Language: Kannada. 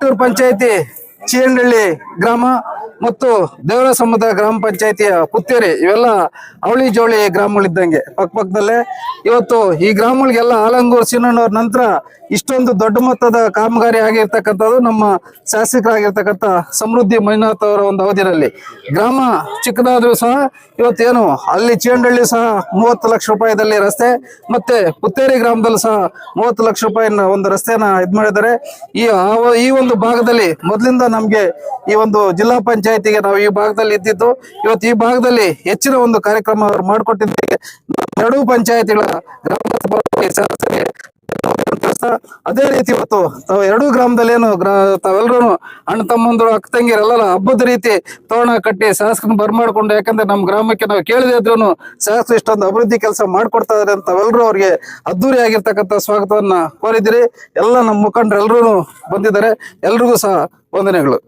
ಪಂಚಾಯತಿ ಚೀನಹಳ್ಳಿ ಗ್ರಾಮ ಮತ್ತು ದೇವರ ಸಮುದ್ರ ಗ್ರಾಮ ಪಂಚಾಯತಿಯ ಪುತ್ತೇರಿ ಇವೆಲ್ಲ ಅವಳಿ ಜೋಳಿ ಗ್ರಾಮಗಳಿದ್ದಂಗೆ ಪಕ್ಕದಲ್ಲೇ. ಇವತ್ತು ಈ ಗ್ರಾಮಗಳಿಗೆಲ್ಲ ಆಲಂಗೂರು ಸೀನಣ್ಣವ್ರ ನಂತರ ಇಷ್ಟೊಂದು ದೊಡ್ಡ ಮೊತ್ತದ ಕಾಮಗಾರಿ ಆಗಿರ್ತಕ್ಕಂಥದ್ದು ನಮ್ಮ ಶಾಸಕರಾಗಿರ್ತಕ್ಕಂಥ ಸಮೃದ್ಧಿ ಮಂಜುನಾಥ್ ಅವರ ಒಂದು ಅವಧಿಯಲ್ಲಿ. ಗ್ರಾಮ ಚಿಕ್ಕದಾದ್ರೂ ಸಹ ಇವತ್ತೇನು ಅಲ್ಲಿ ಚೀನಹಳ್ಳಿ ಸಹ 30 ಲಕ್ಷ ರೂಪಾಯಿದಲ್ಲಿ ರಸ್ತೆ, ಮತ್ತೆ ಪುತ್ತೇರಿ ಗ್ರಾಮದಲ್ಲೂ ಸಹ 30 ಲಕ್ಷ ರೂಪಾಯಿನ ಒಂದು ರಸ್ತೆನ ಇದ್ ಮಾಡಿದ್ದಾರೆ. ಈ ಒಂದು ಭಾಗದಲ್ಲಿ ಮೊದಲಿಂದ ನಮ್ಗೆ ಈ ಒಂದು ಜಿಲ್ಲಾ ಪಂಚಾಯತಿಗೆ ನಾವು ಈ ಭಾಗದಲ್ಲಿ ಇದ್ದಿದ್ದು, ಇವತ್ತು ಈ ಭಾಗದಲ್ಲಿ ಹೆಚ್ಚಿನ ಒಂದು ಕಾರ್ಯಕ್ರಮ ಅವರು ಮಾಡಿಕೊಟ್ಟಿದ್ದಕ್ಕೆ ಎರಡೂ ಪಂಚಾಯತಿಗಳ ಅದೇ ರೀತಿ ಇವತ್ತು ಎರಡೂ ಗ್ರಾಮದಲ್ಲಿ ಏನು ತಾವೆಲ್ಲರೂ ಅಣ್ಣ ತಮ್ಮಂದ್ರು ಅಕ್ಕ ತಂಗಿರೆಲ್ಲ ಹಬ್ಬದ ರೀತಿ ತೋರಣ ಕಟ್ಟಿ ಶಾಸಕರನ್ನ ಬರ್ಮಾಡ್ಕೊಂಡು, ಯಾಕಂದ್ರೆ ನಮ್ಮ ಗ್ರಾಮಕ್ಕೆ ನಾವು ಕೇಳದೇ ಇದ್ರು ಶಾಸಕರು ಇಷ್ಟೊಂದು ಅಭಿವೃದ್ಧಿ ಕೆಲಸ ಮಾಡ್ಕೊಡ್ತಾ ಇದಾರೆ ಅಂತ ತಾವೆಲ್ಲರೂ ಅವ್ರಿಗೆ ಅದ್ದೂರಿ ಆಗಿರ್ತಕ್ಕಂಥ ಸ್ವಾಗತವನ್ನ ಕೋರಿದಿರಿ. ಎಲ್ಲ ನಮ್ಮ ಮುಖಂಡರು ಎಲ್ಲರೂ ಬಂದಿದ್ದಾರೆ. ಎಲ್ರಿಗೂ ಸಹ ವಂದನೆಗಳು.